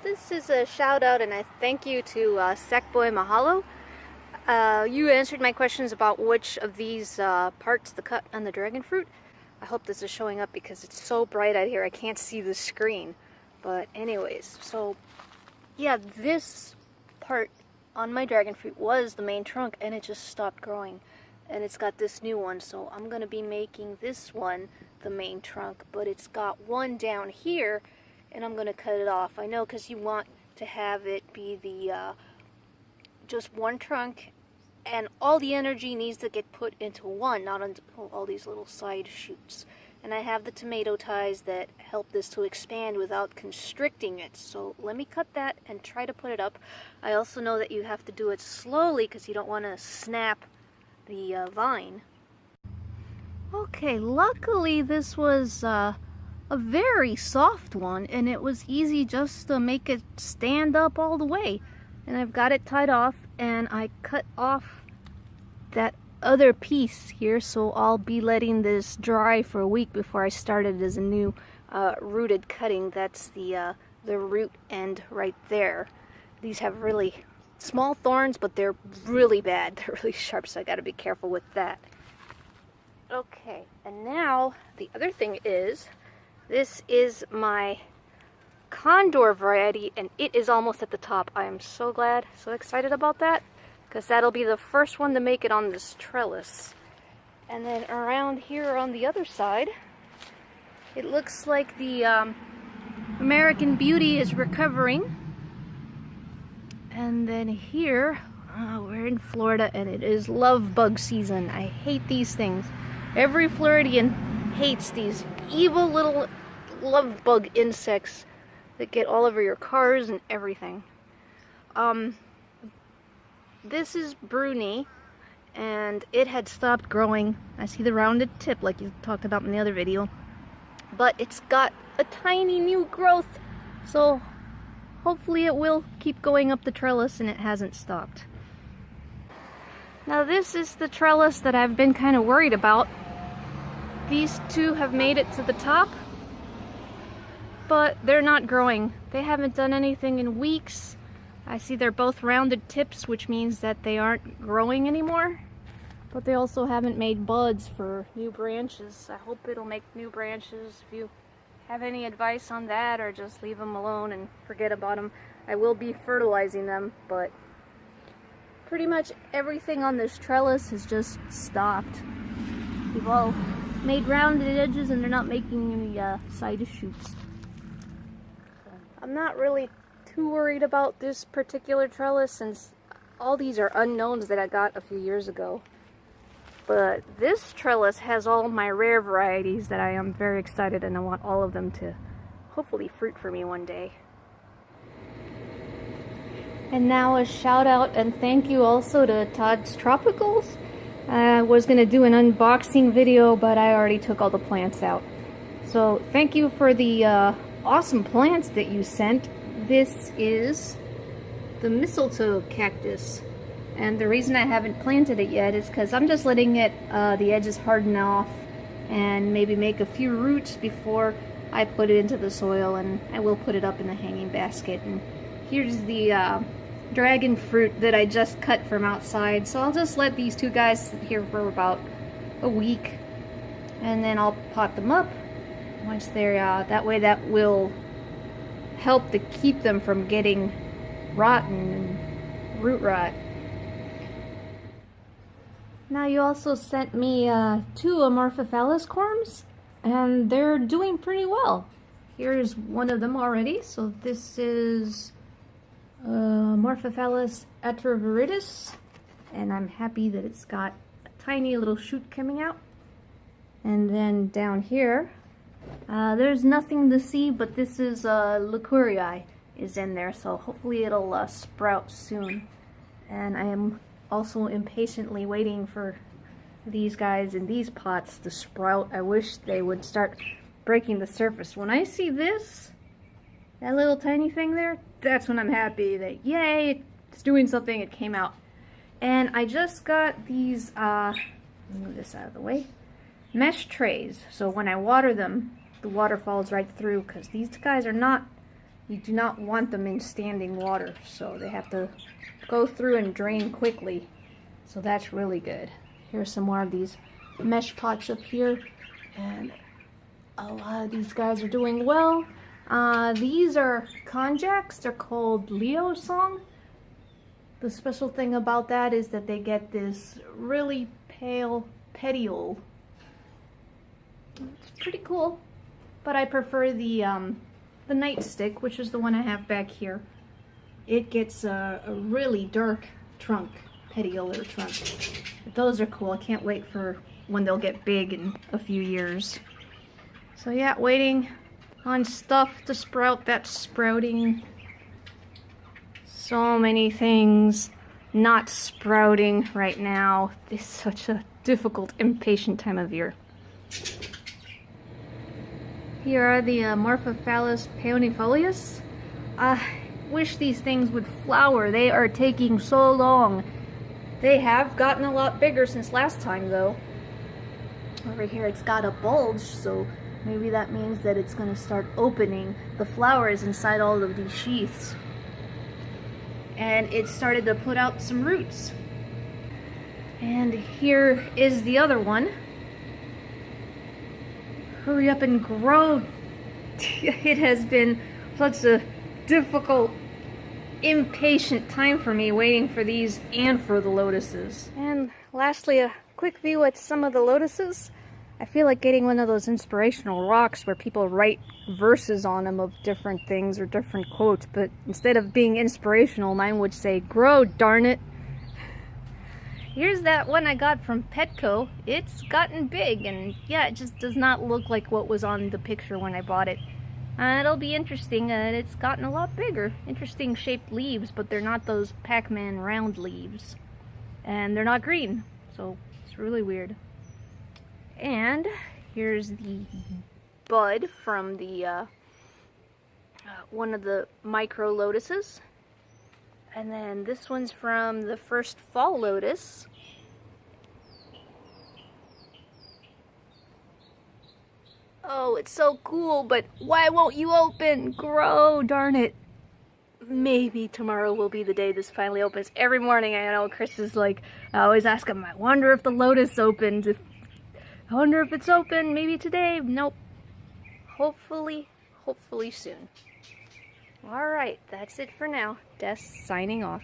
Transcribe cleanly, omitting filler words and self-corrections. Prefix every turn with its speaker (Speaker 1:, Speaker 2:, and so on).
Speaker 1: This is a shout out and a thank you to Sackboymahalo. You answered my questions about which of these parts to cut on the dragon fruit. I hope this is showing up because it's so bright out here I can't see the screen. But anyways, so yeah, this part on my dragon fruit was the main trunk and it just stopped growing. And it's got this new one, so I'm going to be making this one the main trunk. But it's got one down here and I'm going to cut it off. I know because you want to have it be the just one trunk, and all the energy needs to get put into one, not into all these little side shoots. And I have the tomato ties that help this to expand without constricting it. So let me cut that and try to put it up. I also know that you have to do it slowly because you don't want to snap the vine. Okay, luckily this was a very soft one, and it was easy just to make it stand up all the way. And I've got it tied off, and I cut off that other piece here, so I'll be letting this dry for a week before I start it as a new rooted cutting. That's the root end right there. These have really small thorns, but they're really bad. They're really sharp, so I gotta be careful with that. Okay, and now the other thing is, this is my condor variety, and it is almost at the top. I am so glad, so excited about that, because that'll be the first one to make it on this trellis. And then around here on the other side, it looks like the American Beauty is recovering. And then here, we're in Florida, and it is love bug season. I hate these things. Every Floridian hates these evil little love bug insects that get all over your cars and everything. This is Bruni, and it had stopped growing. I see the rounded tip like you talked about in the other video, but it's got a tiny new growth, so hopefully it will keep going up the trellis, and it hasn't stopped. Now this is the trellis that I've been kind of worried about. These two have made it to the top, but they're not growing. They haven't done anything in weeks. I see they're both rounded tips, which means that they aren't growing anymore. But they also haven't made buds for new branches. I hope it'll make new branches. If you have any advice on that, or just leave them alone and forget about them. I will be fertilizing them, but pretty much everything on this trellis has just stopped. We've all made rounded edges, and they're not making any side shoots. I'm not really too worried about this particular trellis, since all these are unknowns that I got a few years ago. But this trellis has all my rare varieties that I am very excited, and I want all of them to hopefully fruit for me one day. And now a shout out and thank you also to Todd's Tropicals. I was going to do an unboxing video, but I already took all the plants out. So thank you for the awesome plants that you sent. This is the mistletoe cactus. And the reason I haven't planted it yet is because I'm just letting it, the edges harden off and maybe make a few roots before I put it into the soil, and I will put it up in the hanging basket. And here's the dragon fruit that I just cut from outside. So I'll just let these two guys sit here for about a week, and then I'll pot them up once they're that way. That will help to keep them from getting rotten and root rot. Now you also sent me 2 amorphs corms, and they're doing pretty well. Here's one of them already. So this is Amorphs atroviridis, and I'm happy that it's got a tiny little shoot coming out. And then down here, there's nothing to see, but this is Liquorii is in there, so hopefully it'll sprout soon. And I am also impatiently waiting for these guys in these pots to sprout. I wish they would start breaking the surface. When I see this, that little tiny thing there, that's when I'm happy that, yay, it's doing something, it came out. And I just got these, move this out of the way, mesh trays. So when I water them, the water falls right through, because these guys are not you do not want them in standing water, so they have to go through and drain quickly. So that's really good. Here's some more of these mesh pots up here, and a lot of these guys are doing well. These are konjaks. They're called Leo Song. The special thing about that is that they get this really pale petiole. It's pretty cool, but I prefer the nightstick, which is the one I have back here. It gets a really dark trunk, petiole or trunk. But those are cool. I can't wait for when they'll get big in a few years. So yeah, waiting on stuff to sprout. That's sprouting. So many things not sprouting right now. It's such a difficult, impatient time of year. Here are the amorphs peonifolius. I wish these things would flower. They are taking so long. They have gotten a lot bigger since last time though. Over here it's got a bulge, so maybe that means that it's going to start opening the flowers inside all of these sheaths. And it started to put out some roots. And here is the other one. Hurry up and grow. It has been such a difficult, impatient time for me waiting for these and for the lotuses. And lastly, a quick view at some of the lotuses. I feel like getting one of those inspirational rocks where people write verses on them of different things or different quotes, but instead of being inspirational, mine would say, "Grow, darn it." Here's that one I got from Petco. It's gotten big, and yeah, it just does not look like what was on the picture when I bought it. It'll be interesting. It's gotten a lot bigger. Interesting shaped leaves, but they're not those Pac-Man round leaves. And they're not green, so it's really weird. And here's the bud from the one of the micro lotuses. And then this one's from the first fall lotus. Oh, it's so cool, but why won't you open? Grow, darn it. Maybe tomorrow will be the day this finally opens. Every morning, I know Chris is like, I always ask him, I wonder if the lotus opened. I wonder if it's open, maybe today. Nope. Hopefully soon. Alright, that's it for now. Des signing off.